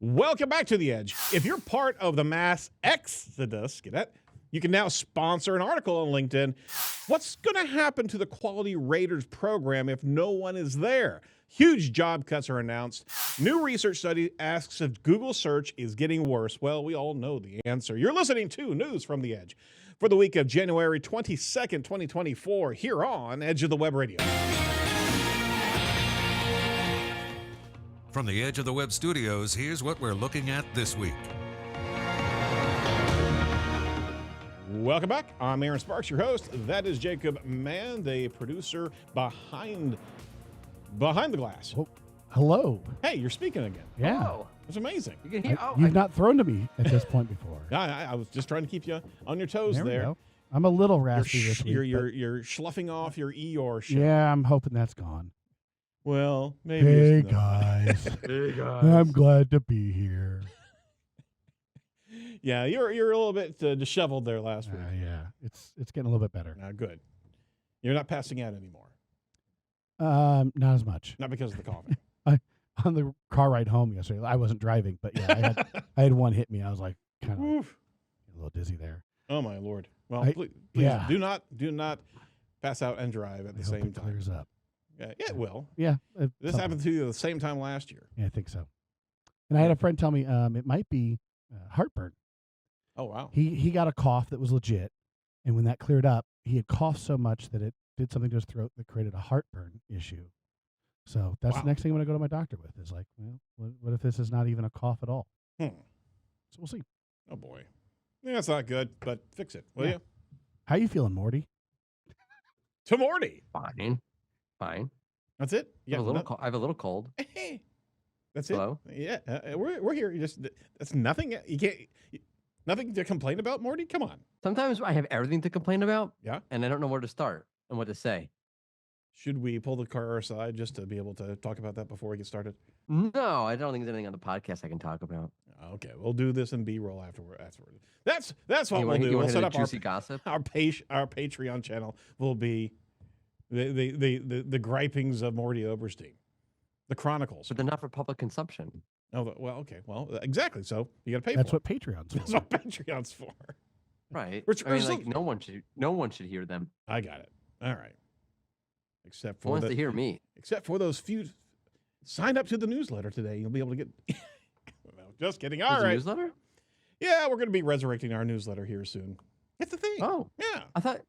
Welcome back to The Edge. If you're part of the mass exodus, get that? You can now sponsor an article on LinkedIn. What's going to happen to the Quality Raters program if no one is there? Huge job cuts are announced. New research study asks if Google search is getting worse. Well, we all know the answer. You're listening to News from The Edge for the week of January 22nd, 2024, here on Edge of the Web Radio. From the Edge of the Web studios, here's what we're looking at this week. Welcome back. I'm Aaron Sparks, your host. That is Jacob Mann, the producer behind the glass. Oh, hello. Hey, you're speaking again. Yeah. Hello. It's amazing. You can hear, You've not thrown to me at this point before. I was just trying to keep you on your toes There we there. go. I'm a little You're, raspy this week. you're sloughing off your Eeyore show. Yeah, I'm hoping that's gone. Well, maybe. Hey, it's not. guys. Hey, guys. I'm glad to be here. Yeah, you're a little bit disheveled there last week. Yeah, it's getting a little bit better. Good. You're not passing out anymore. Not as much. Not because of the coffee. On the car ride home yesterday, I wasn't driving, but yeah, I had one hit me. I was like kind of a little dizzy there. Oh my Lord. Well, please yeah. do not pass out and drive at the I hope same it time. clears up. Yeah, it will. Yeah. This happened to you at the same time last year. Yeah, I think so. And I had a friend tell me it might be heartburn. Oh wow. He got a cough that was legit, and when that cleared up, he had coughed so much that it did something to his throat that created a heartburn issue. So that's the next thing I'm going to go to my doctor with is like, well, what if this is not even a cough at all? So we'll see. Oh boy. Yeah, that's not good, but fix it, will you? How you feeling, Morty? To Morty. Fine. That's it. I have a little cold. Hey, that's Hello? it. Yeah, we're here. That's nothing. You can't. Nothing to complain about, Morty. Come on. Sometimes I have everything to complain about. Yeah. And I don't know where to start and what to say. Should we pull the car aside just to be able to talk about that before we get started? No, I don't think there's anything on the podcast I can talk about. Okay, we'll do this in B-roll afterward. That's what You we'll do. You We'll want set up juicy gossip? our Patreon channel will be the gripings of Morty Oberstein, the Chronicles. But they're not for public consumption. Oh well, okay, well exactly. So you got to pay. That's for what Patreon's for. That's what Patreon's for. Right. Which- I mean, which- like no one should hear them. I got it. All right. Except Who for wants to hear me? Except for those few. Sign up to the newsletter today. You'll be able to get. No, just kidding. All There's a right. newsletter? Yeah, we're going to be resurrecting our newsletter here soon. That's the thing. Oh. Yeah. I thought.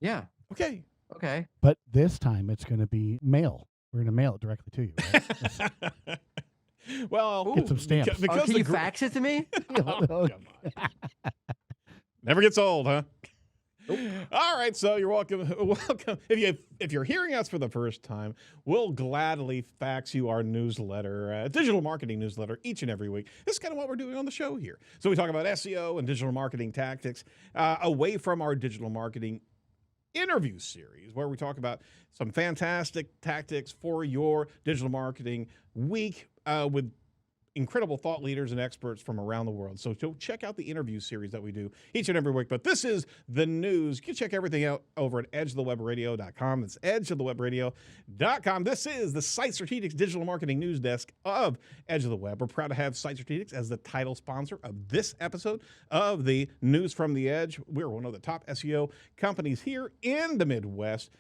Yeah. Okay. Okay. But this time it's going to be mail. We're going to mail it directly to you. Right? Well, Get some stamps. Because Can the you fax it to me? Oh, come on. Never gets old, huh? All right, so you're welcome. Welcome. If you're hearing us for the first time, we'll gladly fax you our newsletter, digital marketing newsletter, each and every week. This is kind of what we're doing on the show here. So we talk about SEO and digital marketing tactics away from our digital marketing interview series, where we talk about some fantastic tactics for your digital marketing week with incredible thought leaders and experts from around the world. So check out the interview series that we do each and every week. But this is the news. You can check everything out over at edgeofthewebradio.com. That's edgeofthewebradio.com. This is the Site Strategics Digital Marketing News Desk of Edge of the Web. We're proud to have Site Strategics as the title sponsor of this episode of the News from the Edge. We're one of the top SEO companies here in the Midwest.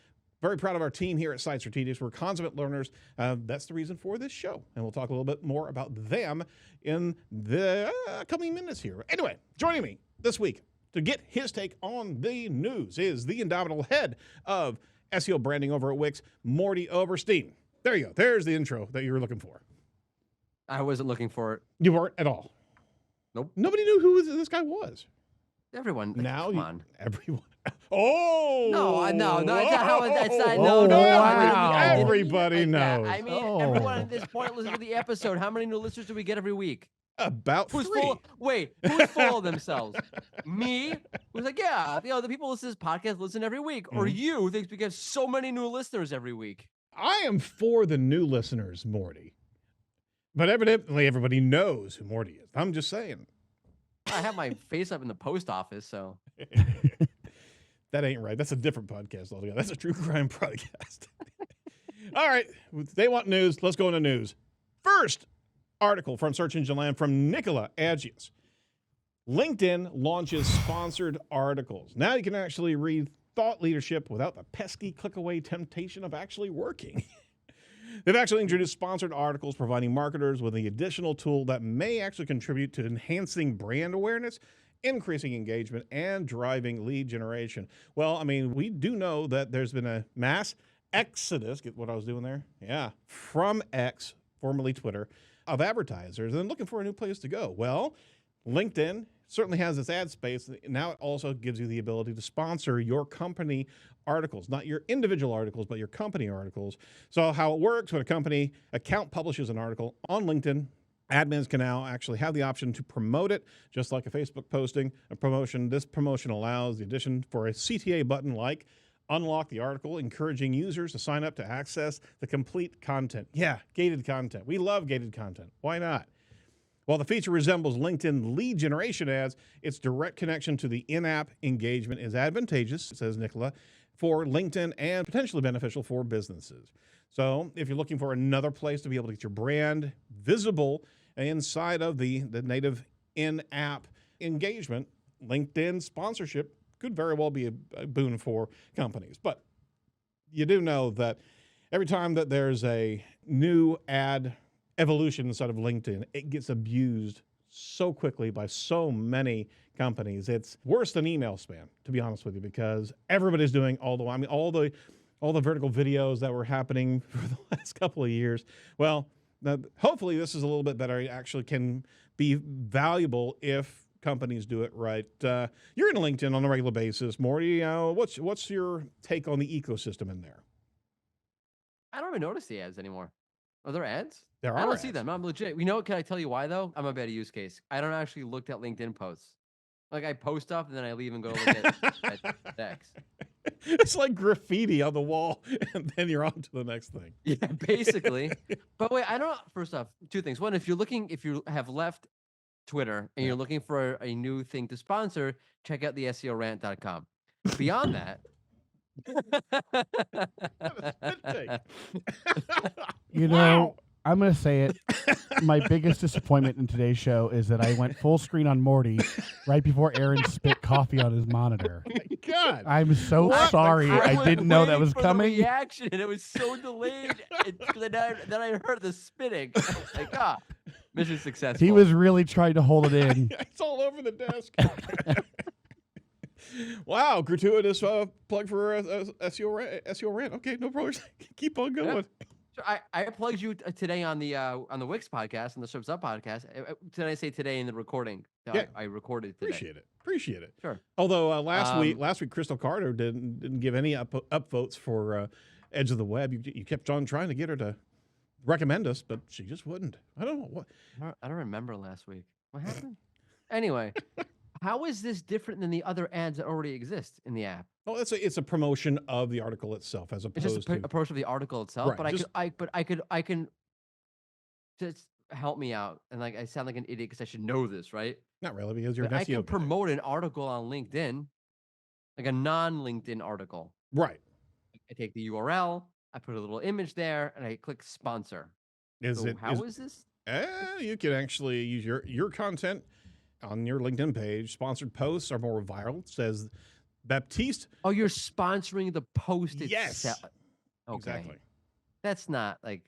Very proud of our team here at Site Strategics. We're consummate learners. That's the reason for this show. And we'll talk a little bit more about them in the coming minutes here. Anyway, joining me this week to get his take on the news is the indomitable head of SEO branding over at Wix, Morty Oberstein. There you go. There's the intro that you were looking for. I wasn't looking for it. You weren't at all. Nope. Nobody knew who this guy was. Everyone. Now, come on. everyone. Oh! No, that's not how that's not. Oh, No, wow. I didn't Everybody mean it like that. knows. I mean, everyone at this point listens to the episode. How many new listeners do we get every week? About Who's three. who's full of themselves? Me? Who's like, yeah, the people listen to this podcast listen every week. Or you who thinks we get so many new listeners every week? I am for the new listeners, Morty. But evidently everybody knows who Morty is. I'm just saying. I have my face up in the post office, so. That ain't right. That's a different podcast altogether. That's a true crime podcast. All right. They want news. Let's go into news. First, article from Search Engine Land from Nicola Agius. LinkedIn launches sponsored articles. Now you can actually read thought leadership without the pesky click-away temptation of actually working. They've actually introduced sponsored articles, providing marketers with an additional tool that may actually contribute to enhancing brand awareness, increasing engagement, and driving lead generation. Well, I mean, we do know that there's been a mass exodus, get what I was doing there? Yeah, from X, formerly Twitter, of advertisers and looking for a new place to go. Well, LinkedIn certainly has this ad space. Now it also gives you the ability to sponsor your company articles, not your individual articles, but your company articles. So how it works when a company account publishes an article on LinkedIn, admins can now actually have the option to promote it, just like a Facebook posting, a promotion. This promotion allows the addition for a CTA button like unlock the article, encouraging users to sign up to access the complete content. Yeah, gated content. We love gated content. Why not? While the feature resembles LinkedIn lead generation ads, its direct connection to the in-app engagement is advantageous, says Nicola, for LinkedIn and potentially beneficial for businesses. So if you're looking for another place to be able to get your brand visible inside of the native in-app engagement, LinkedIn sponsorship could very well be a boon for companies. But you do know that every time that there's a new ad evolution inside of LinkedIn, it gets abused so quickly by so many companies. It's worse than email spam, to be honest with you, because everybody's doing all the vertical videos that were happening for the last couple of years. Well, hopefully this is a little bit better. It actually can be valuable if companies do it right. You're in LinkedIn on a regular basis, Morty. What's your take on the ecosystem in there? I don't even notice the ads anymore. Are there ads? There are I don't ads. see them. I'm legit. You know what? Can I tell you why though? I'm a better use case. I don't actually look at LinkedIn posts. Like I post stuff and then I leave and go look at X. It's like graffiti on the wall, and then you're on to the next thing. Yeah, basically. But wait, I don't. First off, two things. One, if you have left Twitter and you're looking for a new thing to sponsor, check out the SEOrant.com. Beyond that. You know, I'm going to say it. My biggest disappointment in today's show is that I went full screen on Morty right before Aaron spit coffee on his monitor. Oh my God. I'm so What? sorry. I didn't know that was coming. The reaction, and it was so delayed. Then I heard the spitting. Like, mission successful. He was really trying to hold it in. It's all over the desk. Wow, gratuitous plug for SEO rant. Okay, no problem. Keep on going. Yeah. So I plugged you today on the Wix podcast, on the Surf's Up podcast. Did I say today in the recording? No, yeah. I recorded today. Appreciate it. Sure. Although last week Crystal Carter didn't give any upvotes for Edge of the Web. You kept on trying to get her to recommend us, but she just wouldn't. I don't know what. I don't remember last week. What happened? Anyway. How is this different than the other ads that already exist in the app? Oh, it's a promotion of the article itself, as opposed it's just to a promotion of the article itself. Right, But I can just help me out. And like I sound like an idiot because I should know this, right? Not really, because you're But an I SEO can guy. promote an article on LinkedIn, like a non-LinkedIn article. Right. I take the URL, I put a little image there, and I click sponsor. How is this? You can actually use your content on your LinkedIn page. Sponsored posts are more viral. It says Baptiste. Oh, you're sponsoring the post itself. Yes. Okay. Exactly. That's not like,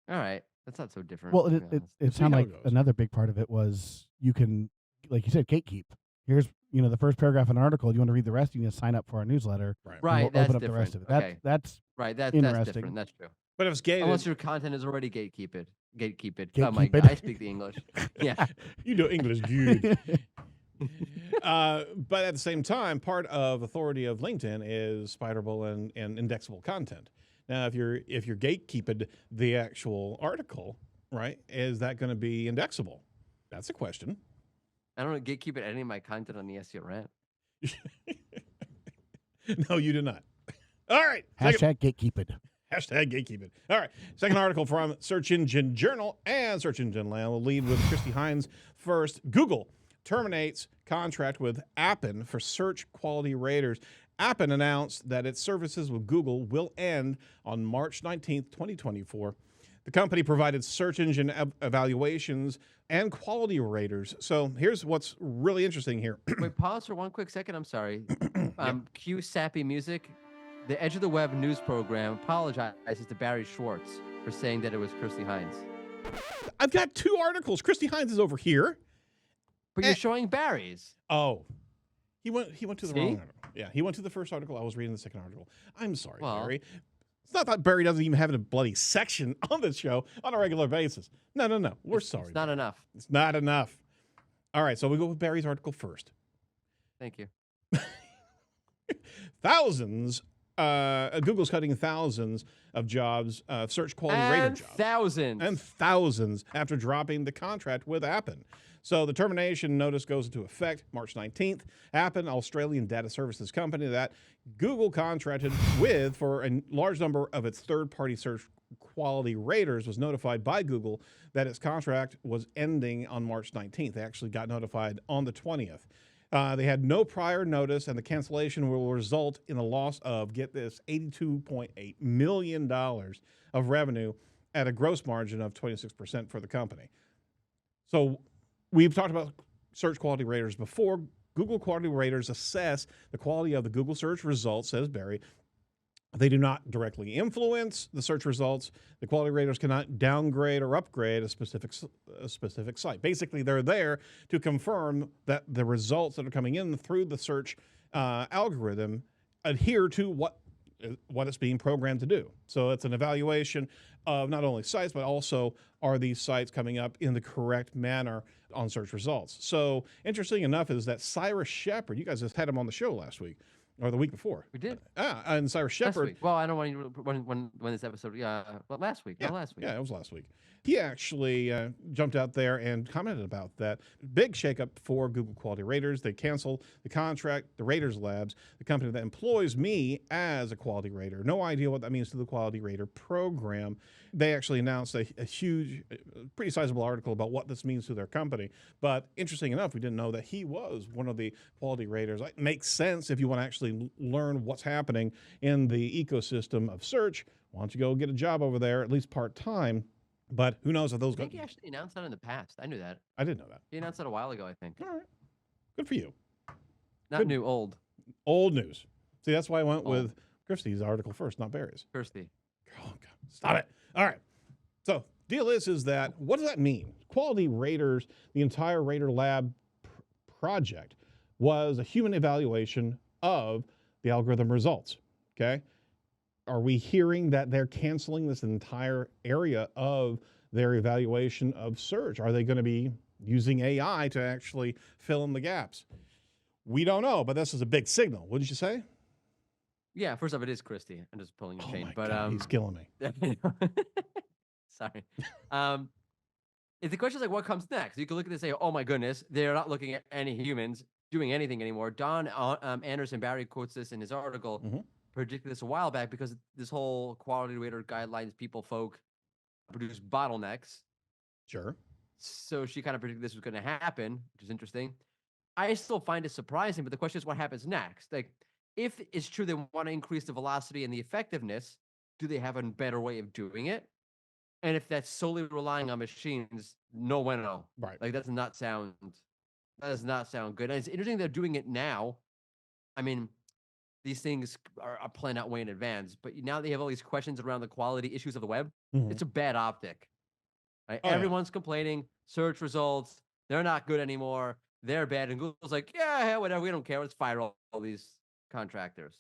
all right. That's not so different. Well, it sounded like another big part of it was you can, like you said, gatekeep. Here's, the first paragraph of an article. You want to read the rest, you need to sign up for our newsletter. Right. We'll that's open up different. the rest of it. Okay. That's right. That's interesting. different. That's true. But if it's gated, Unless your content is already gatekeep it. Gatekeep Oh my it. God, I speak the English. Yeah. you know English good. But at the same time, part of authority of LinkedIn is spiderable and indexable content. Now, if you're gatekeeping the actual article, right, is that going to be indexable? That's a question. I don't gatekeep any of my content on the SEO rant. No, you do not. All right. Hashtag gatekeeping. Hashtag gatekeeping. All right. Second article from Search Engine Journal and Search Engine Land. We'll lead with Christy Hines first. Google terminates contract with Appen for search quality raters. Appen announced that its services with Google will end on March 19th, 2024. The company provided search engine evaluations and quality raters. So here's what's really interesting here. Wait, pause for one quick second. I'm sorry. Cue sappy music. The Edge of the Web news program apologizes to Barry Schwartz for saying that it was Kirsty Hines. I've got 2 articles. Christy Hines is over here. But you're showing Barry's. Oh. He went to the wrong article. Yeah, he went to the first article. I was reading the second article. I'm sorry, Barry. It's not that Barry doesn't even have a bloody section on this show on a regular basis. No. We're sorry. It's not enough. It's not enough. All right, so we go with Barry's article first. Thank you. Thousands. Google's cutting thousands of jobs, search quality rater jobs. Thousands after dropping the contract with Appen. So the termination notice goes into effect March 19th. Appen, Australian data services company that Google contracted with for a large number of its third-party search quality raters, was notified by Google that its contract was ending on March 19th. They actually got notified on the 20th. They had no prior notice, and the cancellation will result in a loss of, get this, $82.8 million of revenue at a gross margin of 26% for the company. So we've talked about search quality raters before. Google quality raters assess the quality of the Google search results, says Barry. They do not directly influence the search results. The quality raters cannot downgrade or upgrade a specific site. Basically, they're there to confirm that the results that are coming in through the search algorithm adhere to what it's being programmed to do. So it's an evaluation of not only sites, but also are these sites coming up in the correct manner on search results. So interesting enough is that Cyrus Shepard, you guys just had him on the show last week. Or the week before. We did. And Cyrus Shepard. Well, I don't want you when this episode. Well, last week. Yeah, last week. Yeah, it was last week. He actually jumped out there and commented about that. Big shakeup for Google Quality Raters. They canceled the contract, the Raters Labs, the company that employs me as a quality rater. No idea what that means to the quality rater program. They actually announced a huge, pretty sizable article about what this means to their company. But interesting enough, we didn't know that he was one of the quality raters. It makes sense if you want to actually learn what's happening in the ecosystem of search. Why don't you go get a job over there, at least part-time? But who knows if those I think he actually announced that in the past. I knew that. I didn't know that. He announced that a while ago, I think. All right. Good for you. Not new, old. Old news. See, that's why I went with Christie's article first, not Barry's. Kirsty. Oh, God. Stop it. All right. So deal is that, what does that mean? Quality raters, the entire Rater Lab project was a human evaluation of the algorithm results, okay? Are we hearing that they're canceling this entire area of their evaluation of search? Are they going to be using AI to actually fill in the gaps? We don't know, but this is a big signal, wouldn't you say? Yeah, first off, it is Christy. I'm just pulling your chain. My God, he's killing me. Sorry. If the question is like, what comes next? You can look at this and say, oh my goodness, they're not looking at any humans doing anything anymore. Don Anderson Barry quotes this in his article, predicted this a while back because this whole quality rater guidelines, folk produce bottlenecks. Sure. So she kind of predicted this was going to happen, which is interesting. I still find it surprising, but the question is what happens next? Like, if it's true they want to increase the velocity and the effectiveness, do they have a better way of doing it? And if that's solely relying on machines, no bueno. Right. Like, that does not sound good. And it's interesting they're doing it now. I mean, these things are planned out way in advance, but now they have all these questions around the quality issues of the web. It's a bad optic. Right? Everyone's complaining. Search results, they're not good anymore. They're bad. And Google's like, yeah, whatever. We don't care. Let's fire all these contractors.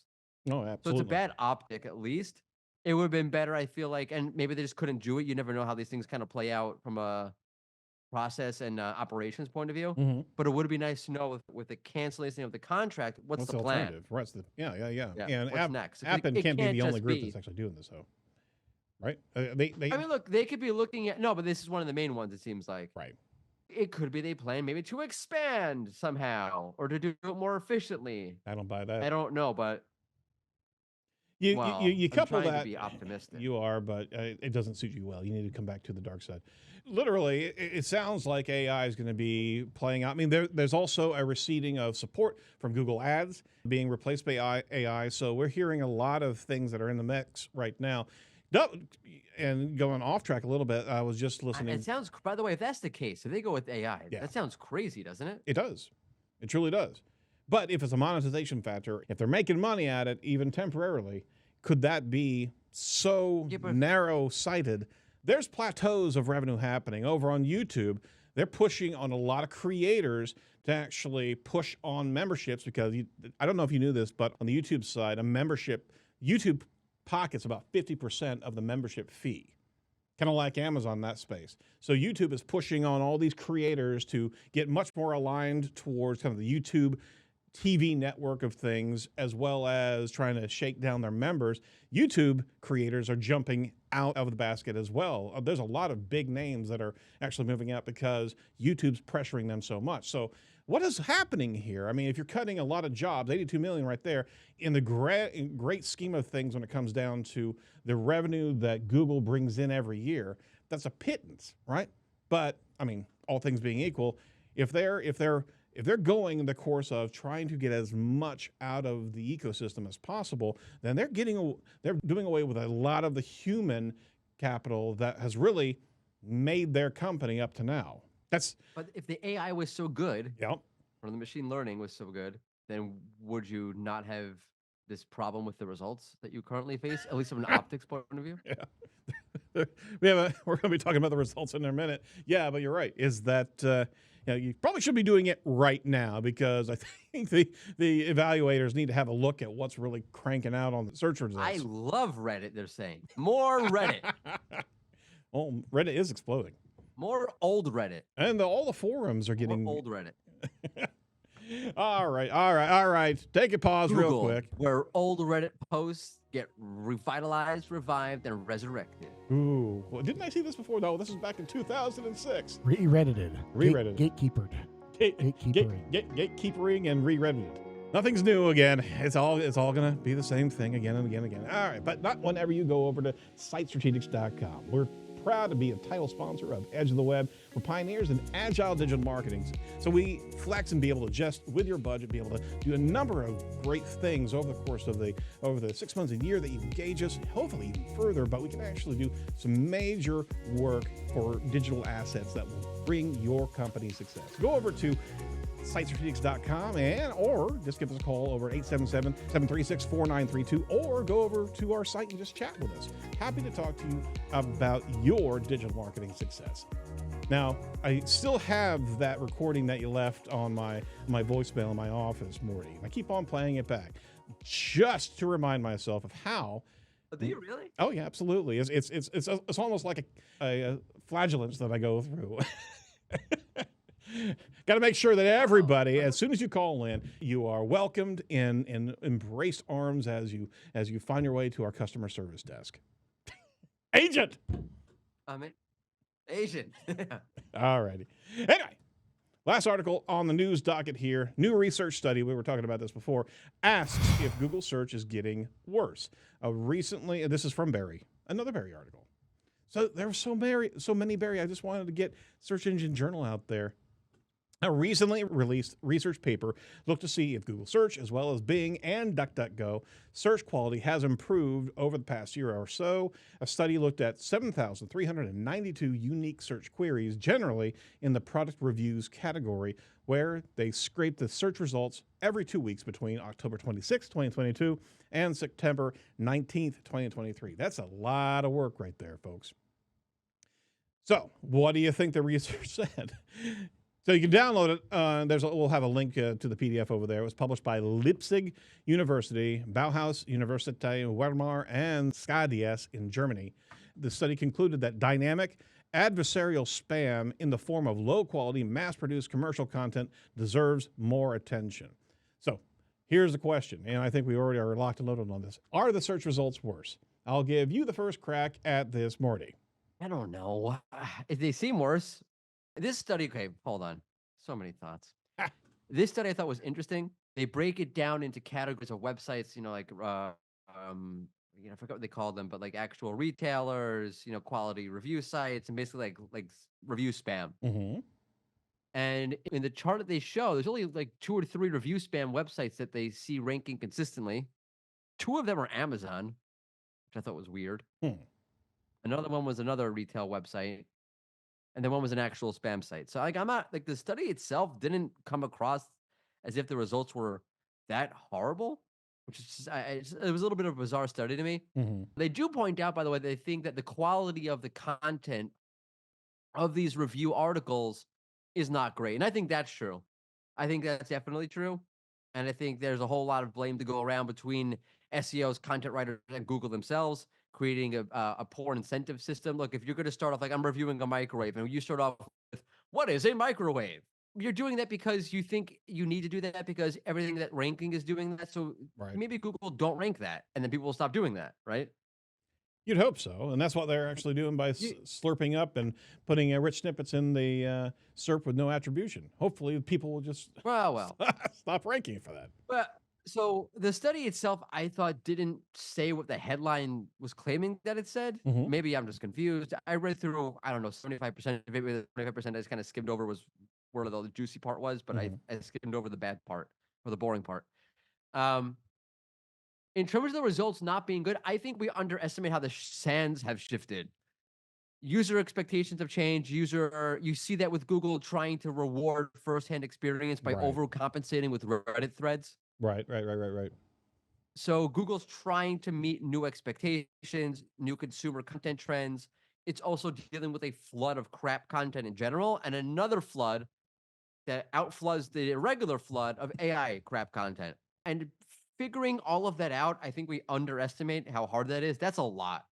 Oh, absolutely. So it's a bad optic, at least. It would have been better, I feel like, and maybe they just couldn't do it. You never know how these things kind of play out from a process and operations point of view. But it would be nice to know with the cancellation of the contract, what's the plan? Alternative? Right. Yeah. And what's next? Appen can't be the only group that's actually doing this, though. Right? I mean, look, they could be looking at but this is one of the main ones. It seems like it could be they plan maybe to expand somehow or to do it more efficiently. I don't buy that. I don't know, but you couple I'm trying that. To be optimistic. You are, but it doesn't suit you well. You need to come back to the dark side. Literally, it sounds like AI is going to be playing out. I mean, there's also a receding of support from Google Ads being replaced by AI. So we're hearing a lot of things that are in the mix right now. and going off track a little bit, I was just It listening. sounds, by the way, if that's the case, if they go with AI, Yeah. that sounds crazy, doesn't it? It does. It truly does. But if it's a monetization factor, if they're making money at it, even temporarily, could that be so narrow-sighted? There's plateaus of revenue happening over on YouTube. They're pushing on a lot of creators to actually push on memberships because I don't know if you knew this, but on the YouTube side, a membership, YouTube pockets about 50% of the membership fee. Kind of like Amazon in that space. So YouTube is pushing on all these creators to get much more aligned towards kind of the YouTube TV network of things, as well as trying to shake down their members. YouTube creators are jumping out of the basket as well. There's a lot of big names that are actually moving out because YouTube's pressuring them so much. So what is happening here? I mean, if you're cutting a lot of jobs, 82 million right there, in the great scheme of things when it comes down to the revenue that Google brings in every year, that's a pittance, right? But I mean, all things being equal, if they're going the course of trying to get as much out of the ecosystem as possible, then they're doing away with a lot of the human capital that has really made their company up to now. But if the AI was so good, Yep. or the machine learning was so good, then would you not have this problem with the results that you currently face, at least from an optics point of view? Yeah. We're going to be talking about the results in a minute. Yeah, but you're right. Is that you probably should be doing it right now because I think the evaluators need to have a look at what's really cranking out on the search results. I love Reddit, they're saying. More Reddit. Well, Reddit is exploding. More old Reddit. And all the forums are getting... More old Reddit. All right. Take a pause Google, real quick. Where old Reddit posts get revitalized, revived, and resurrected. Ooh. Well, didn't I see this before? No, this is back in 2006. Re-reddited. Re-reddited. Gatekeepered. Gatekeepering and re-reddited. Nothing's new again. It's all going to be the same thing again and again and again. All right, but not whenever you go over to sitestrategics.com. We're proud to be a title sponsor of Edge of the Web. We're pioneers in agile digital marketing. So we flex and be able to just, with your budget, be able to do a number of great things over the course of over the 6 months, a year that you engage us, hopefully even further, but we can actually do some major work for digital assets that will bring your company success. Go over to sitestrategics.com or just give us a call over at 877-736-4932 or go over to our site and just chat with us. Happy to talk to you about your digital marketing success. Now, I still have that recording that you left on my voicemail in my office, Morty. I keep on playing it back just to remind myself of how. Do you really? Oh yeah, absolutely. It's almost like a flagellance that I go through. Got to make sure that everybody, as soon as you call in, you are welcomed in embraced arms as you find your way to our customer service desk. Agent. Agent. All righty. Anyway, last article on the news docket here. New research study, we were talking about this before, asks if Google search is getting worse. Recently, this is from Barry, another Barry article. So there were so many Barry. I just wanted to get Search Engine Journal out there. A recently released research paper looked to see if Google search, as well as Bing and DuckDuckGo, search quality has improved over the past year or so. A study looked at 7,392 unique search queries, generally in the product reviews category, where they scraped the search results every 2 weeks between October 26, 2022 and September 19th, 2023. That's a lot of work right there, folks. So what do you think the research said? So you can download it. We'll have a link to the PDF over there. It was published by Leipzig University, Bauhaus Universität Weimar, and SKDS in Germany. The study concluded that dynamic adversarial spam in the form of low-quality, mass-produced commercial content deserves more attention. So here's the question, and I think we already are locked and loaded on this. Are the search results worse? I'll give you the first crack at this, Morty. I don't know. If they seem worse. This study, okay, hold on. So many thoughts. This study I thought was interesting. They break it down into categories of websites, like, I forgot what they call them, but like actual retailers, quality review sites, and basically like review spam. Mm-hmm. And in the chart that they show, there's only like 2 or 3 review spam websites that they see ranking consistently. 2 of them are Amazon, which I thought was weird. Another one was another retail website, and then one was an actual spam site. So like I'm not like the study itself didn't come across as if the results were that horrible, which is just, it was a little bit of a bizarre study to me. Mhm. They do point out, by the way, they think that the quality of the content of these review articles is not great, and I think that's true. I think that's definitely true, and I think there's a whole lot of blame to go around between SEOs, content writers, and Google themselves, creating a poor incentive system. Look, if you're going to start off like I'm reviewing a microwave, and you start off with what is a microwave, you're doing that because you think you need to do that because everything that ranking is doing that. So Right. maybe Google don't rank that, and then people will stop doing that, right? You'd hope so, and that's what they're actually doing by slurping up and putting rich snippets in the SERP with no attribution. Hopefully, people will just Well. stop ranking for that. But so the study itself, I thought didn't say what the headline was claiming that it said. Mhm. Maybe I'm just confused. I read through, I don't know, 75% of it, with 25% I just kind of skimmed over was where the juicy part was, but I skimmed over the bad part or the boring part. Um, in terms of the results not being good, I think we underestimate how the sands have shifted. User expectations have changed. You see that with Google trying to reward firsthand experience by Right. overcompensating with Reddit threads. Right. So Google's trying to meet new expectations, new consumer content trends. It's also dealing with a flood of crap content in general, and another flood that outfloods the irregular flood of AI crap content. And figuring all of that out, I think we underestimate how hard that is. That's a lot.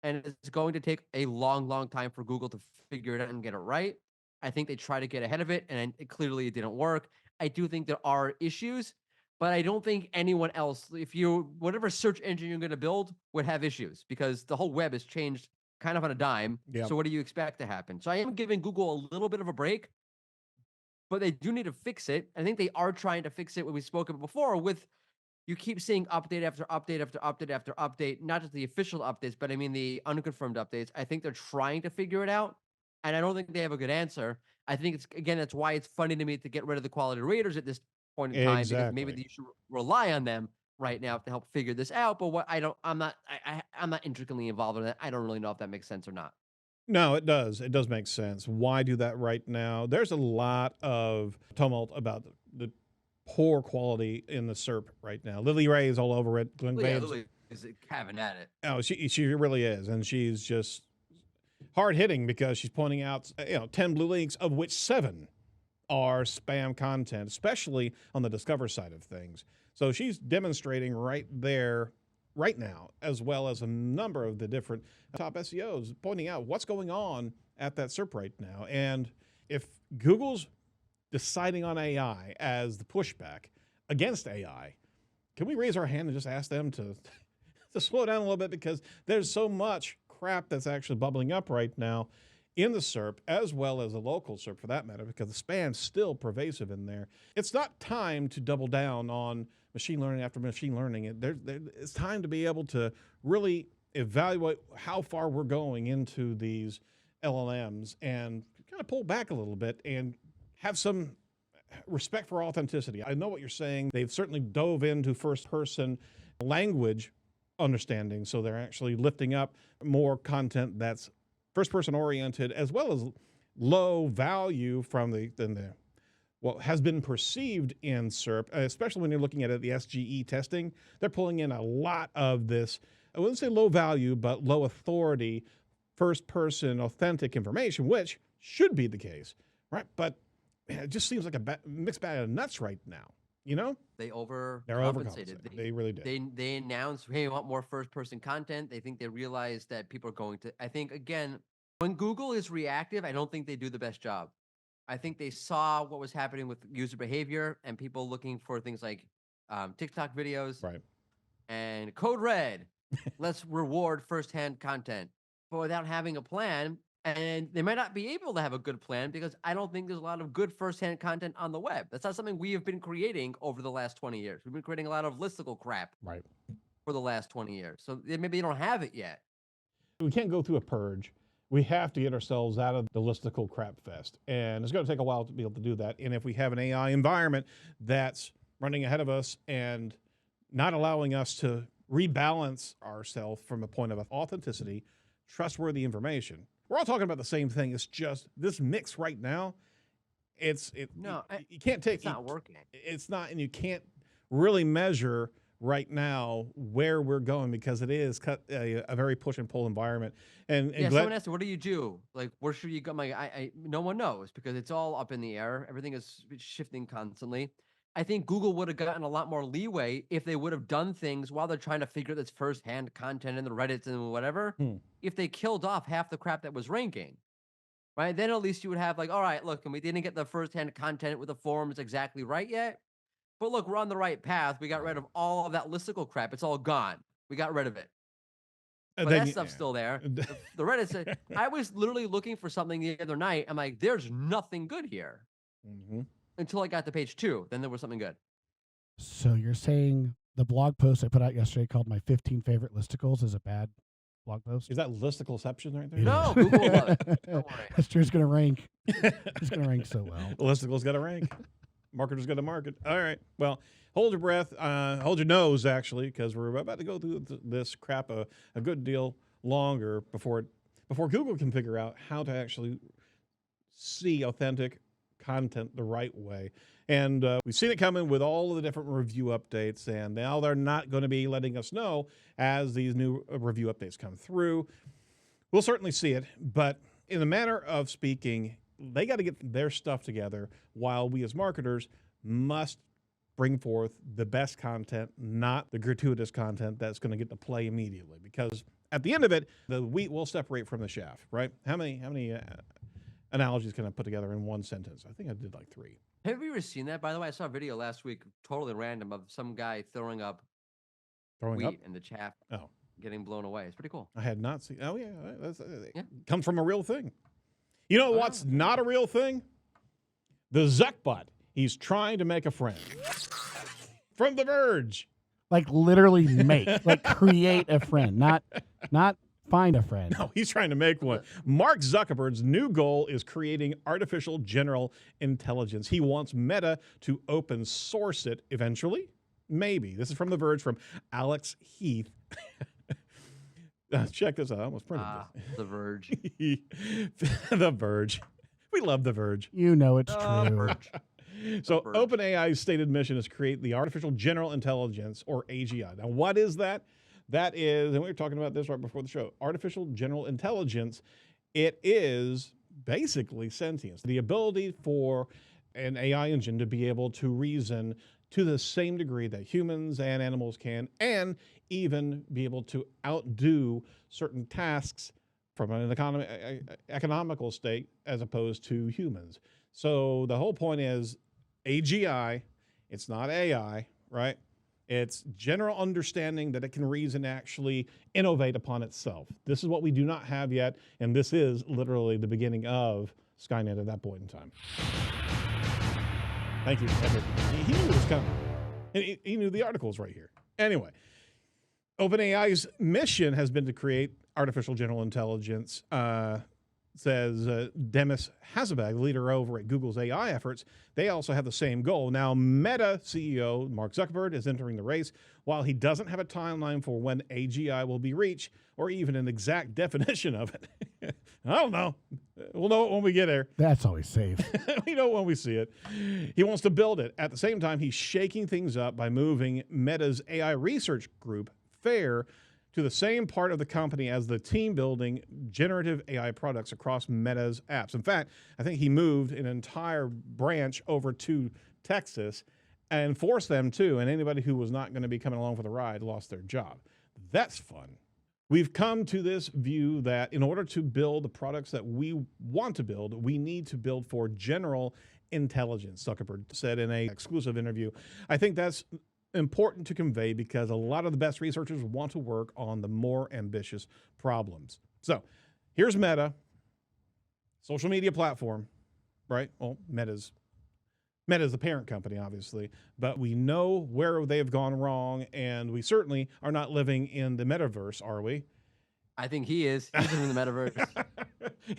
And it's going to take a long, long time for Google to figure it out and get it right. I think they try to get ahead of it, and clearly it didn't work. I do think there are issues, but I don't think anyone else, if you whatever search engine you're going to build, would have issues because the whole web has changed kind of on a dime. Yep. So what do you expect to happen? So I am giving Google a little bit of a break, but they do need to fix it. I think they are trying to fix it. What we spoke about before with you keep seeing update after update after update after update, not just the official updates, but I mean the unconfirmed updates. I think they're trying to figure it out, and I don't think they have a good answer. I think it's again that's why it's funny to me to get rid of the quality raters at this point in time because maybe Exactly. you should rely on them right now to help figure this out. But what I'm not intricately involved in that. I don't really know if that makes sense or not. No, it does. It does make sense. Why do that right now? There's a lot of tumult about the poor quality in the SERP right now. Lily Ray is all over it. Glenn Well, yeah, Vance, Lily is having at it. oh, she really is, and she's just hard hitting because she's pointing out 10 blue links, of which 7 are spam content, especially on the Discover side of things. So she's demonstrating right there, right now, as well as a number of the different top SEOs pointing out what's going on at that SERP right now. And if Google's deciding on AI as the pushback against AI, can we raise our hand and just ask them to slow down a little bit because there's so much crap that's actually bubbling up right now in the SERP as well as the local SERP for that matter because the spam's still pervasive in there. It's not time to double down on machine learning after machine learning. It's time to be able to really evaluate how far we're going into these LLMs and kind of pull back a little bit and have some respect for authenticity. I know what you're saying. They've certainly dove into first-person language understanding, so they're actually lifting up more content that's first-person oriented as well as low value from what has been perceived in SERP, especially when you're looking at it, the SGE testing. They're pulling in a lot of this, I wouldn't say low value, but low authority, first-person authentic information, which should be the case, right? But man, it just seems like a mixed bag of nuts right now. They're overcompensated. overcompensating. They really did. They announced, hey, we want more first person content. They think they realize that people are going to. I think again, when Google is reactive, I don't think they do the best job. I think they saw what was happening with user behavior and people looking for things like TikTok videos Right. and code red. Let's reward firsthand content, but without having a plan. And they might not be able to have a good plan because I don't think there's a lot of good firsthand content on the web. That's not something we have been creating over the last 20 years. We've been creating a lot of listicle crap Right. for the last 20 years. So maybe they don't have it yet. We can't go through a purge. We have to get ourselves out of the listicle crap fest. And it's going to take a while to be able to do that. And if we have an AI environment that's running ahead of us and not allowing us to rebalance ourselves from a point of authenticity, trustworthy information. We're all talking about the same thing. It's just this mix right now. You can't take. It's not working. It's not, and you can't really measure right now where we're going because it is a very push and pull environment. And someone asked me, what do you do? Like, where should you go? No one knows because it's all up in the air. Everything is shifting constantly. I think Google would have gotten a lot more leeway if they would have done things while they're trying to figure this firsthand content in the Reddits and whatever. If they killed off half the crap that was ranking, right? Then at least you would have like, all right, look, and we didn't get the firsthand content with the forums exactly right yet. But look, we're on the right path. We got rid of all of that listicle crap. It's all gone. We got rid of it. But that stuff's still there. The Reddit said, I was literally looking for something the other night. I'm like, there's nothing good here. Until I got to page 2. Then there was something good. So you're saying the blog post I put out yesterday called My 15 Favorite Listicles is a bad blog post? Is that listicleception right there? No, Google will love it. Don't worry. That's true. It's going to rank. It's going to rank so well. Listicle's got to rank. Marketers got to market. All right. Well, hold your breath. Hold your nose, actually, because we're about to go through this crap a good deal longer before Google can figure out how to actually see authentic content the right way. And we've seen it coming with all of the different review updates, and now they're not going to be letting us know as these new review updates come through. We'll certainly see it, but in a manner of speaking, they got to get their stuff together while we as marketers must bring forth the best content, not the gratuitous content that's going to get the play immediately. Because at the end of it, the wheat will separate from the chaff, right? How many analogies can I put together in one sentence? I think I did like 3. Have you ever seen that, by the way? I saw a video last week, totally random, of some guy throwing up wheat and the chaff getting blown away. It's pretty cool. I had not seen. Oh, yeah. Comes from a real thing. You know what's not a real thing? The Zuckbot. He's trying to make a friend. From The Verge. Like literally like create a friend, not find a friend. No, he's trying to make one. Mark Zuckerberg's new goal is creating artificial general intelligence. He wants Meta to open source it eventually. Maybe. This is from The Verge from Alex Heath. Check this out. I almost printed this. The Verge. The Verge. We love The Verge. You know it's true. Verge. So OpenAI's stated mission is to create the artificial general intelligence, or AGI. Now, what is that? That is, and we were talking about this right before the show, artificial general intelligence. It is basically sentience, the ability for an AI engine to be able to reason to the same degree that humans and animals can, and even be able to outdo certain tasks from an economical state as opposed to humans. So the whole point is AGI, it's not AI, right? It's general understanding that it can reason, actually innovate upon itself. This is what we do not have yet, and this is literally the beginning of Skynet at that point in time. Thank you, Edward. He knew it was coming. And he knew the article was right here. Anyway, OpenAI's mission has been to create artificial general intelligence, says Demis Hazzebag, leader over at Google's AI efforts. They also have the same goal. Now, Meta CEO Mark Zuckerberg is entering the race. While he doesn't have a timeline for when AGI will be reached, or even an exact definition of it. I don't know. We'll know it when we get there. That's always safe. We know when we see it. He wants to build it. At the same time, he's shaking things up by moving Meta's AI research group, FAIR, to the same part of the company as the team building generative AI products across Meta's apps. In fact, I think he moved an entire branch over to Texas and forced them to, and anybody who was not going to be coming along for the ride lost their job. That's fun. We've come to this view that in order to build the products that we want to build, we need to build for general intelligence, Zuckerberg said in an exclusive interview. I think that's important to convey because a lot of the best researchers want to work on the more ambitious problems. So here's Meta, social media platform, right? Well, Meta's the parent company, obviously, but we know where they have gone wrong, and we certainly are not living in the metaverse, are we? I think he is. He's in the metaverse.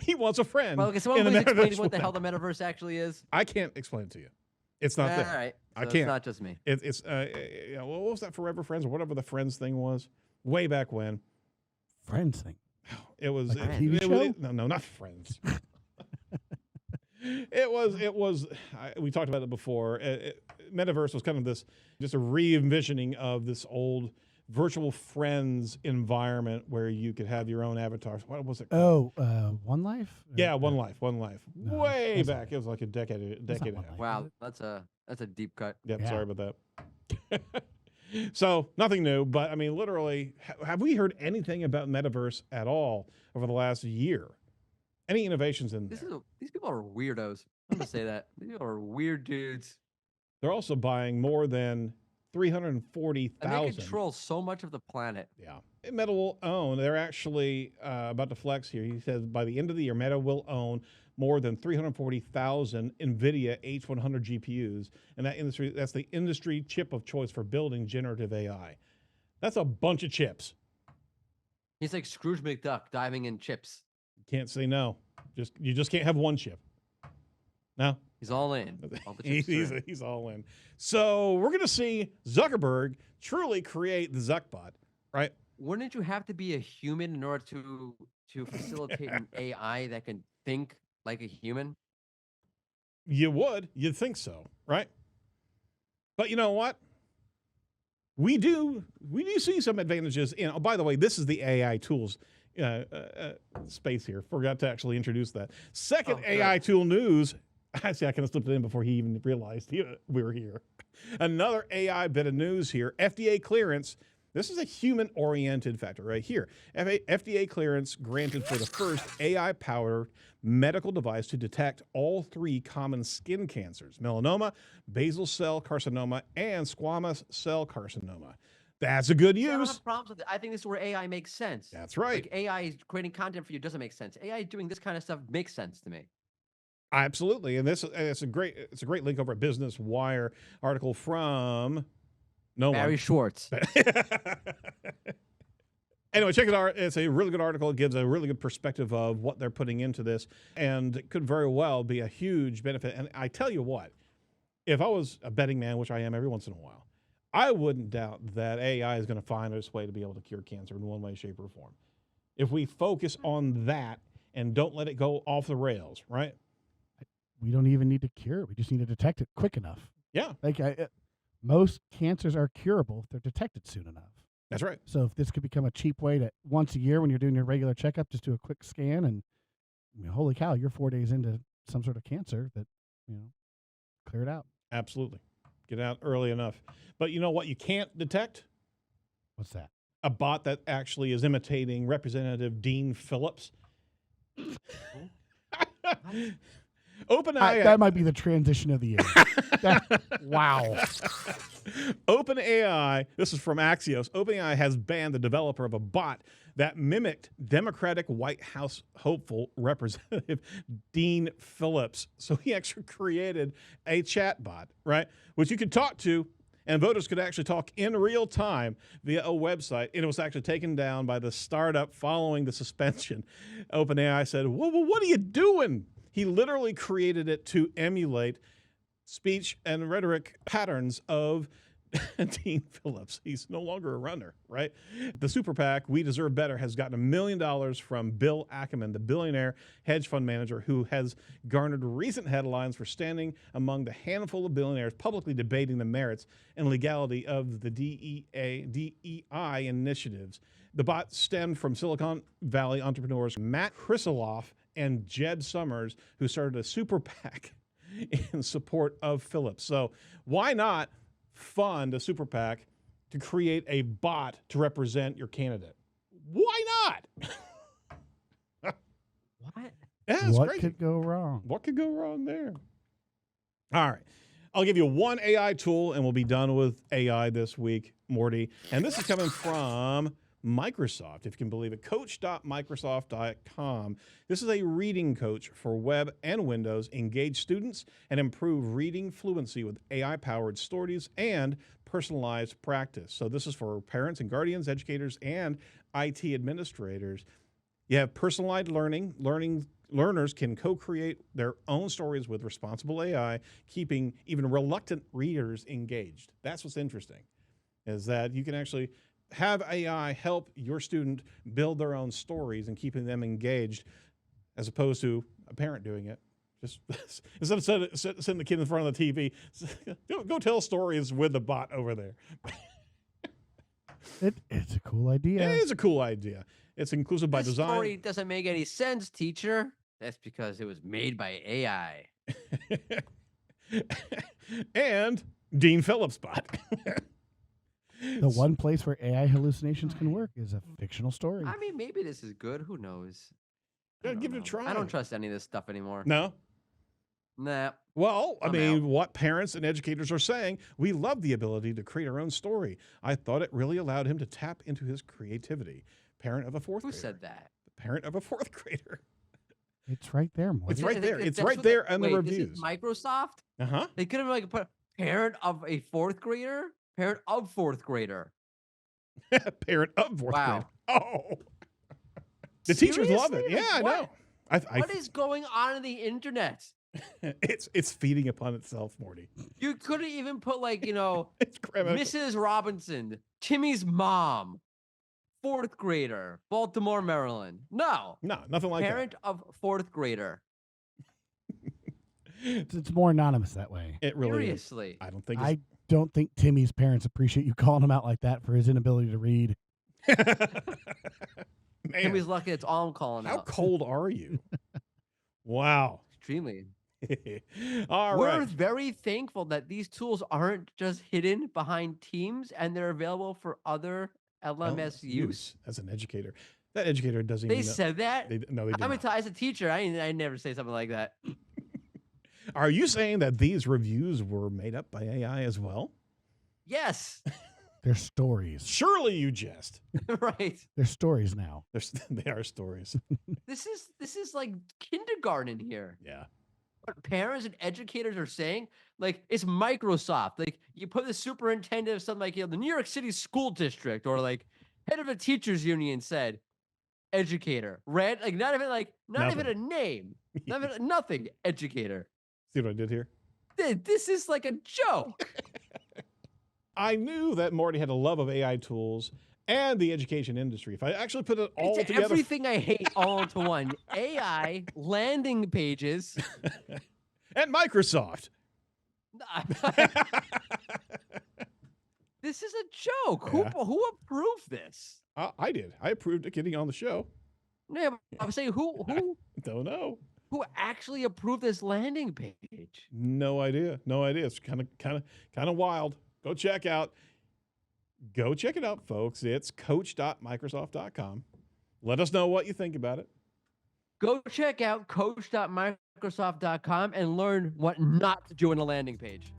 He wants a friend. Well, okay, someone please explain what the hell the metaverse actually is. I can't explain it to you. It's not there. All right. So I can't. It's not just me. It's what was that Forever Friends or whatever the Friends thing was way back when? Friends thing. It was Like a it- TV it show? was- no, not Friends. It was. We talked about it before. Metaverse was kind of this, just a re-envisioning of this old virtual friends environment where you could have your own avatars. What was it called? Oh, One Life? Yeah, One Life. No, Way that's not back. it. It was like a decade That's not and a One half. Life. Wow, that's a deep cut. Yep, Yeah. sorry about that. So nothing new, but I mean, literally, have we heard anything about Metaverse at all over the last year? Any innovations in there? These people are weirdos. I'm gonna say that. These people are weird dudes. They're also buying more than And they 340,000. control so much of the planet. Yeah. Meta will own, they're actually about to flex here. He says by the end of the year, Meta will own more than 340,000 NVIDIA H100 GPUs. And that's the industry chip of choice for building generative AI. That's a bunch of chips. He's like Scrooge McDuck diving in chips. Can't say no. You just can't have one chip. No. He's all in. All the chips are in. He's all in. So we're going to see Zuckerberg truly create the Zuckbot, right? Wouldn't you have to be a human in order to facilitate an AI that can think like a human? You'd think so, right? But you know what? We do see some advantages in. Oh, by the way, this is the AI tools space here. Forgot to actually introduce that. Second AI tool news. I see. I kind of slipped it in before he even realized we were here. Another AI bit of news here. FDA clearance. This is a human-oriented factor right here. FDA clearance granted for the first AI-powered medical device to detect all 3 common skin cancers: melanoma, basal cell carcinoma, and squamous cell carcinoma. That's a good See, I don't use. have problems with it. I think this is where AI makes sense. That's right. Like AI is creating content for you doesn't make sense. AI doing this kind of stuff makes sense to me. Absolutely, and it's a great link over at Business Wire article from Barry Schwartz. Anyway, check it out. It's a really good article. It gives a really good perspective of what they're putting into this, and it could very well be a huge benefit. And I tell you what, if I was a betting man, which I am every once in a while, I wouldn't doubt that AI is going to find its way to be able to cure cancer in one way, shape, or form. If we focus on that and don't let it go off the rails, right? We don't even need to cure it. We just need to detect it quick enough. Yeah, Like most cancers are curable if they're detected soon enough. that's right. So if this could become a cheap way to once a year when you're doing your regular checkup, just do a quick scan and holy cow, you're 4 days into some sort of cancer that, clear it out. Absolutely. Get out early enough. But you know what you can't detect? What's that? A bot that actually is imitating Representative Dean Phillips. OpenAI. That might be the transition of the year. Wow. OpenAI, this is from Axios. OpenAI has banned the developer of a bot that mimicked Democratic White House hopeful Representative Dean Phillips. So he actually created a chat bot, right, which you could talk to, and voters could actually talk in real time via a website. And it was actually taken down by the startup following the suspension. OpenAI said, well, what are you doing? He literally created it to emulate speech and rhetoric patterns of Dean Phillips. He's no longer a runner, right? The super PAC, We Deserve Better, has gotten $1 million from Bill Ackman, the billionaire hedge fund manager who has garnered recent headlines for standing among the handful of billionaires publicly debating the merits and legality of the DEI initiatives. The bot stemmed from Silicon Valley entrepreneurs Matt Krisiloff and Jed Summers, who started a super PAC in support of Phillips. So why not fund a super PAC to create a bot to represent your candidate? Why not? What? Yeah, it's What crazy. could go wrong? What could go wrong there? All right. I'll give you one AI tool and we'll be done with AI this week, Morty. And this is coming from Microsoft, if you can believe it. Coach.microsoft.com. This is a reading coach for web and Windows. Engage students and improve reading fluency with AI-powered stories and personalized practice. So this is for parents and guardians, educators, and IT administrators. You have personalized learning. Learners can co-create their own stories with responsible AI, keeping even reluctant readers engaged. That's what's interesting, is that you can actually have AI help your student build their own stories and keeping them engaged, as opposed to a parent doing it. Just instead of sitting the kid in front of the TV, go tell stories with the bot over there. It's a cool idea. It is a cool idea. It's inclusive by This design. story doesn't make any sense, teacher. That's because it was made by AI. And Dean Phillips bot. The one place where AI hallucinations can work is a fictional story. I mean, maybe this is good. Who knows? Yeah, I don't give it a know. try. I don't trust any of this stuff anymore. No? Nah. Well, I I'm mean, out. what parents and educators are saying, we love the ability to create our own story. I thought it really allowed him to tap into his creativity. Parent of a fourth Who grader. said that? Parent of a fourth grader. It's right there, Morty. It's right there. That's It's right what there on the wait, reviews. This is Microsoft? Uh-huh. They could have like put parent of a fourth grader? Parent of fourth grader. Parent of fourth Wow. grader. Oh. The teachers love it. Seriously? Yeah, I What? know. What is going on in the internet? It's feeding upon itself, Morty. You couldn't even put like, It's grammatical. Mrs. Robinson, Timmy's mom, fourth grader, Baltimore, Maryland. No. No, nothing like Parent of fourth grader. It's more anonymous that way. that. It really is. Seriously. I don't think I don't think Timmy's parents appreciate you calling him out like that for his inability to read. Man, Timmy's lucky it's all I'm calling how out. cold are you? Wow. Extremely. All We're right. very thankful that these tools aren't just hidden behind Teams and they're available for other LMS use. As an educator. That educator doesn't They even know. said that. No, they didn't. As a teacher, I never say something like that. Are you saying that these reviews were made up by AI as well? Yes. They're stories. Surely you jest. Right. They're stories now. They are stories. This is like kindergarten here. Yeah. What parents and educators are saying, like it's Microsoft. Like you put the superintendent of something like the New York City school district or like head of a teachers union said educator. Red, like not even a name. Nothing. Educator. See what I did here? This is like a joke. I knew that Morty had a love of AI tools and the education industry. If I actually put it all It's together. everything I hate all into one. AI, landing pages. And Microsoft. This is a joke. Yeah. Who approved this? I did. I approved it getting on the show. Yeah, I'm saying who Don't know. actually approved this landing page? No idea. No idea. It's kind of wild. Go check it out, folks. It's coach.microsoft.com. Let us know what you think about it. Go check out coach.microsoft.com and learn what not to do on a landing page.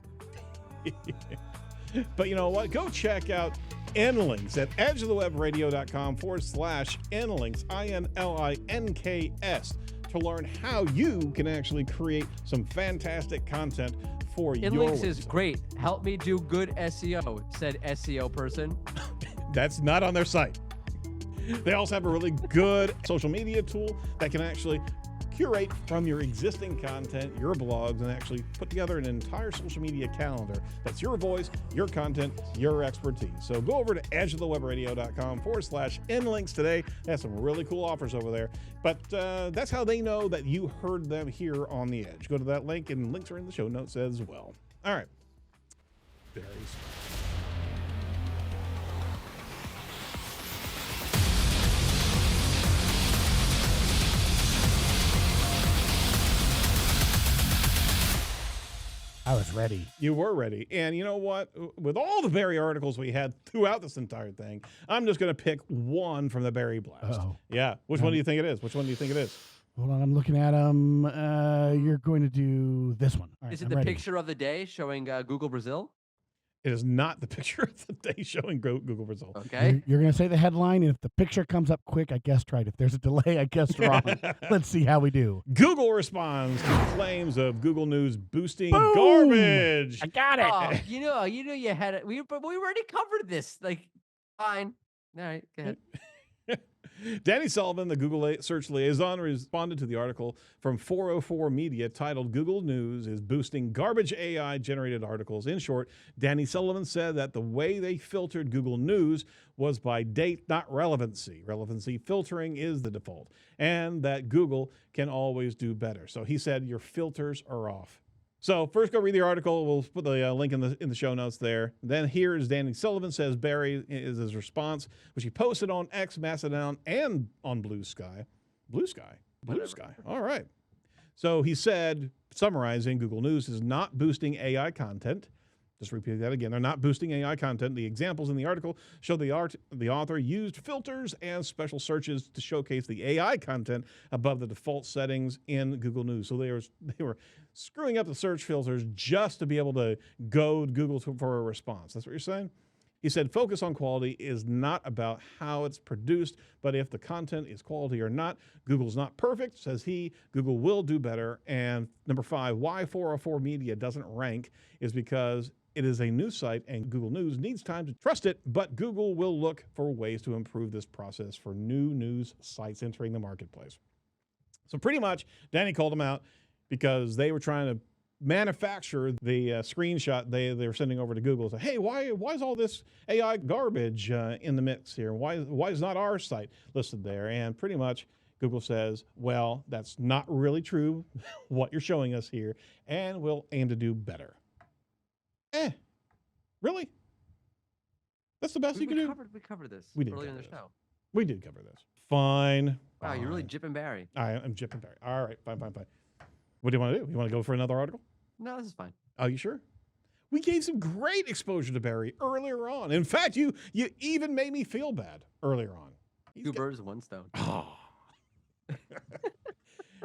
But you know what? Go check out InLinks at edgeofthewebradio.com/InLinks, INLINKS, to learn how you can actually create some fantastic content for your InLinks is website. great. Help me do good SEO, said SEO person. That's not on their site. They also have a really good social media tool that can actually curate from your existing content, your blogs, and actually put together an entire social media calendar that's your voice, your content, your expertise. So go over to edgeofthewebradio.com/InLinks today. They have some really cool offers over there. But that's how they know that you heard them here on The Edge. Go to that link, and links are in the show notes as well. All right. Very smart. I was ready. You were ready. And you know what? With all the Barry articles we had throughout this entire thing, I'm just going to pick one from the Barry Blast. Uh-oh. Yeah. Which one do you think it is? Which one do you think it is? Hold on, I'm looking at them. You're going to do this one. All right, Is it I'm the ready. picture of the day showing Google Brazil? It is not the picture of the day showing Google results. Okay. You're going to say the headline, and if the picture comes up quick, I guessed right. If there's a delay, I guessed wrong. Let's see how we do. Google responds to claims of Google News boosting Boom! garbage. I got it. Oh, you had it. But we already covered this. Like, fine. All right, go ahead. Danny Sullivan, the Google search liaison, responded to the article from 404 Media titled Google News is boosting garbage AI-generated articles. In short, Danny Sullivan said that the way they filtered Google News was by date, not relevancy. Relevancy filtering is the default, and that Google can always do better. So he said your filters are off. So first, go read the article. We'll put the link in the show notes there. Then here is Danny Sullivan says Barry is his response, which he posted on X, Mastodon, and on Blue Sky. Blue Sky. All right. So he said, summarizing, Google News is not boosting AI content. Just repeat that again. They're not boosting AI content. The examples in the article show the author used filters and special searches to showcase the AI content above the default settings in Google News. So they were screwing up the search filters just to be able to goad Google for a response. That's what you're saying? He said, focus on quality is not about how it's produced, but if the content is quality or not. Google's not perfect, says he. Google will do better. And number 5, why 404 Media doesn't rank is because it is a news site and Google News needs time to trust it, but Google will look for ways to improve this process for new news sites entering the marketplace. So pretty much, Danny called them out because they were trying to manufacture the screenshot they were sending over to Google. So, hey, why is all this AI garbage in the mix here? Why is not our site listed there? And pretty much Google says, well, that's not really true, what you're showing us here, and we'll aim to do better. Really? That's the best you can do? We covered this We did earlier in the cover this. show. We did cover this. Fine. Wow, you're really jipping Barry. I'm jipping Barry. All right, fine. What do you want to do? You want to go for another article? No, this is fine. Are you sure? We gave some great exposure to Barry earlier on. In fact, you even made me feel bad earlier on. Two birds, one stone. Oh.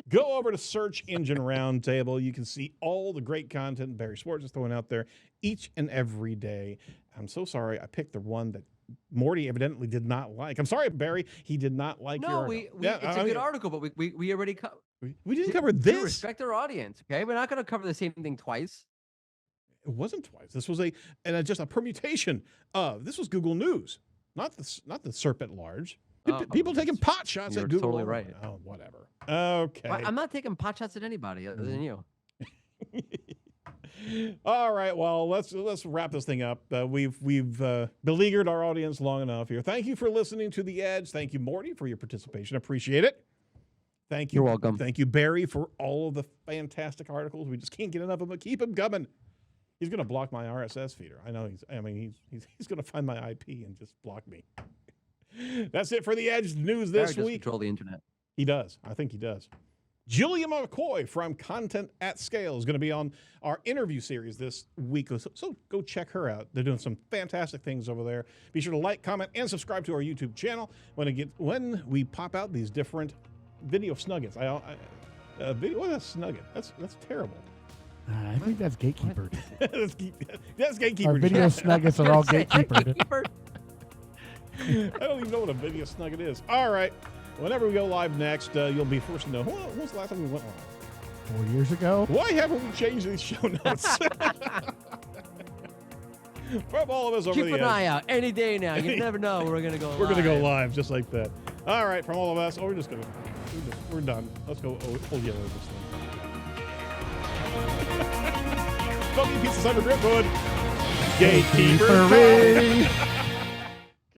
Go over to Search Engine Roundtable. You can see all the great content Barry Schwartz is throwing out there each and every day. I'm so sorry I picked the one that Morty evidently did not like. I'm sorry, Barry. He did not like your article. It's a good article, but we already covered. We didn't cover this. Respect our audience, okay? We're not going to cover the same thing twice. It wasn't twice. This was just a permutation of. This was Google News, not the SERP at large. People taking pot shots at Google. Totally right. Oh, whatever. Okay. Well, I'm not taking pot shots at anybody other than you. All right. Well, let's wrap this thing up. We've beleaguered our audience long enough here. Thank you for listening to The Edge. Thank you, Morty, for your participation. Appreciate it. Thank you. You're welcome. Thank you, Barry, for all of the fantastic articles. We just can't get enough of them, but keep them coming. He's going to block my RSS feeder. I know he's going to find my IP and just block me. That's it for The Edge news this Barry week. Control the internet. He does. I think he does. Julia McCoy from Content at Scale is going to be on our interview series this week. So go check her out. They're doing some fantastic things over there. Be sure to like, comment, and subscribe to our YouTube channel when we pop out these different video snuggets. What is a snugget? That's terrible. I think that's gatekeeper. That's gatekeeper. Our video snuggets are all gatekeeper. I don't even know what a video snugget is. All right. Whenever we go live next, you'll be first to know. When was the last time we went live? 4 years ago. Why haven't we changed these show notes? From all of us over Keep the an edge. eye out any day now. You never know. We're going to go live. We're going to go live just like that. All right. From all of us. We're done. Let's go. Oh, yeah, this thing. Smoky Pizza Cyber Grip Hood. Gatekeeper.